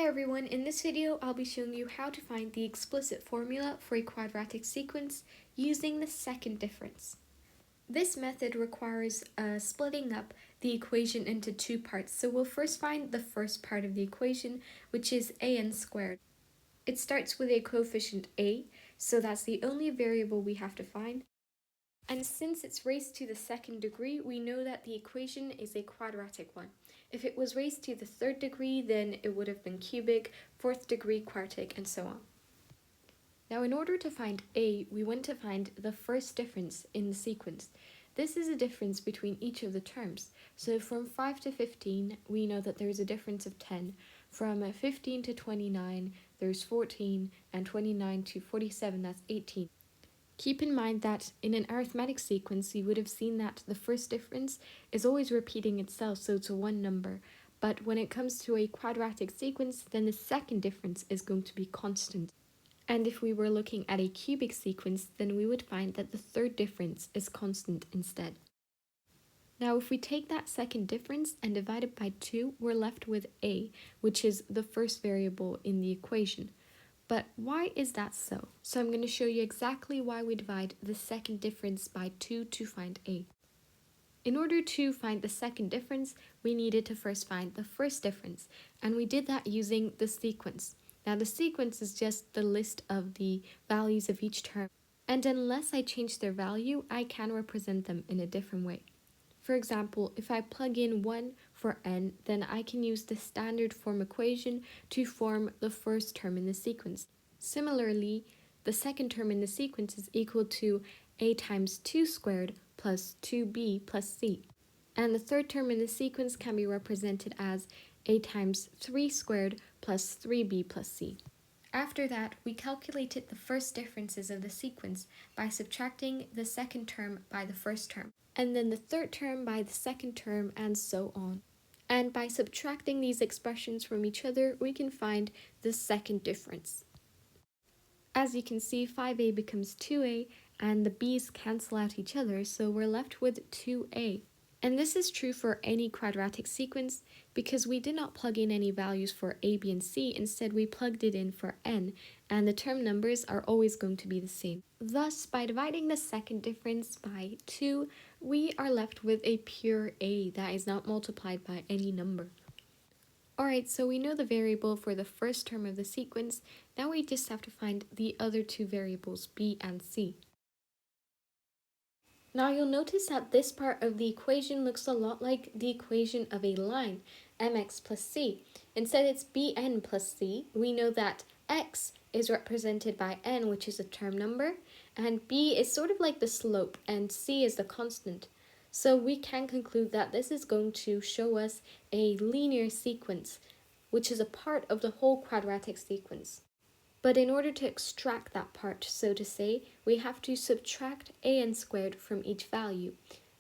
Hi everyone, in this video I'll be showing you how to find the explicit formula for a quadratic sequence using the second difference. This method requires splitting up the equation into two parts, so we'll first find the first part of the equation, which is an squared. It starts with a coefficient a, so that's the only variable we have to find. And since it's raised to the second degree, we know that the equation is a quadratic one. If it was raised to the third degree, then it would have been cubic, fourth degree quartic, and so on. Now, in order to find a, we want to find the first difference in the sequence. This is a difference between each of the terms. So from 5 to 15, we know that there's a difference of 10. From 15 to 29, there's 14, and 29 to 47, that's 18. Keep in mind that in an arithmetic sequence, you would have seen that the first difference is always repeating itself, so it's a one number. But when it comes to a quadratic sequence, then the second difference is going to be constant. And if we were looking at a cubic sequence, then we would find that the third difference is constant instead. Now, if we take that second difference and divide it by 2, we're left with a, which is the first variable in the equation. But why is that so? So I'm going to show you exactly why we divide the second difference by 2 to find a. In order to find the second difference, we needed to first find the first difference, and we did that using the sequence. Now the sequence is just the list of the values of each term, and unless I change their value, I can represent them in a different way. For example, if I plug in 1 for n, then I can use the standard form equation to form the first term in the sequence. Similarly, the second term in the sequence is equal to a times 2 squared plus 2b plus c. And the third term in the sequence can be represented as a times 3 squared plus 3b plus c. After that, we calculated the first differences of the sequence by subtracting the second term by the first term, and then the third term by the second term, and so on. And by subtracting these expressions from each other, we can find the second difference. As you can see, 5a becomes 2a, and the b's cancel out each other, so we're left with 2a. And this is true for any quadratic sequence because we did not plug in any values for a, b, and c. Instead, we plugged it in for n, and the term numbers are always going to be the same. Thus, by dividing the second difference by 2, we are left with a pure a that is not multiplied by any number. Alright, so we know the variable for the first term of the sequence. Now we just have to find the other two variables, b and c. Now you'll notice that this part of the equation looks a lot like the equation of a line, mx plus c. Instead it's bn plus c. We know that x is represented by n, which is a term number, and b is sort of like the slope, and c is the constant. So we can conclude that this is going to show us a linear sequence, which is a part of the whole quadratic sequence. But in order to extract that part, so to say, we have to subtract an squared from each value.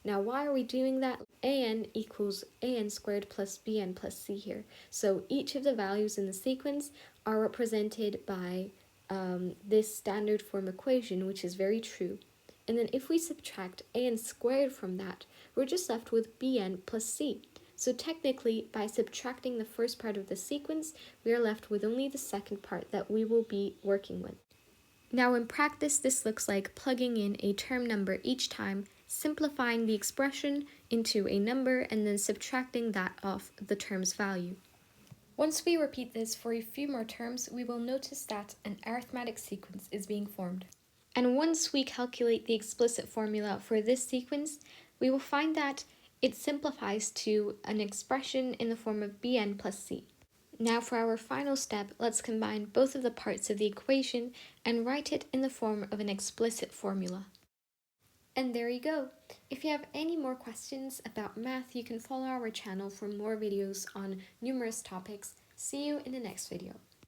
Now, why are we doing that? An equals an squared plus bn plus c here. So each of the values in the sequence are represented by this standard form equation, which is very true. And then if we subtract an squared from that, we're just left with bn plus c. So technically, by subtracting the first part of the sequence, we are left with only the second part that we will be working with. Now in practice, this looks like plugging in a term number each time, simplifying the expression into a number, and then subtracting that off the term's value. Once we repeat this for a few more terms, we will notice that an arithmetic sequence is being formed. And once we calculate the explicit formula for this sequence, we will find that it simplifies to an expression in the form of bn plus c. Now for our final step, let's combine both of the parts of the equation and write it in the form of an explicit formula. And there you go. If you have any more questions about math, you can follow our channel for more videos on numerous topics. See you in the next video.